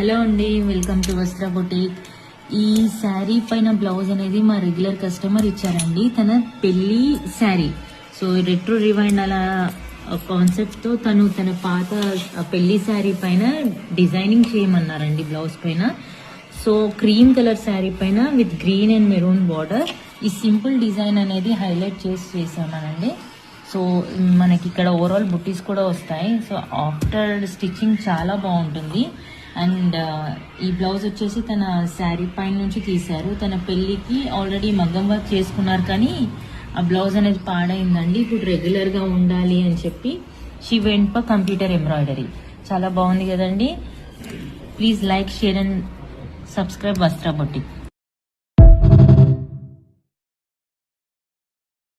Hello అండి, welcome to వస్త్ర boutique. ఈ శారీ పైన బ్లౌజ్ అనేది మా రెగ్యులర్ కస్టమర్ ఇచ్చారండి. తన పెళ్లి శారీ, సో రెట్రో రివైండ్ అలా కాన్సెప్ట్ తో తన పాత పెళ్లి శారీ పైన డిజైనింగ్ చేయమన్నారండి బ్లౌజ్ పైన. సో క్రీమ్ కలర్ శారీ పైన with green and maroon border ఈ సింపుల్ డిజైన్ అనేది హైలైట్ చేసామనండి. సో మనకి ఇక్కడ ఓవరాల్ బుట్టీస్ కూడా వస్తాయి. సో ఆఫ్టర్ స్టిచ్చింగ్ చాలా బాగుంటుంది. అండ్ ఈ బ్లౌజ్ వచ్చేసి తన శారీ పైన నుంచి తీశారు. తన పెళ్లికి ఆల్రెడీ మగ్గం వర్క్ చేసుకున్నారు, కానీ ఆ బ్లౌజ్ అనేది పాడైందండి. ఇప్పుడు రెగ్యులర్గా ఉండాలి అని చెప్పి she went for computer embroidery. చాలా బాగుంది కదండి. Please like, share and subscribe వస్త్ర బొటిక్.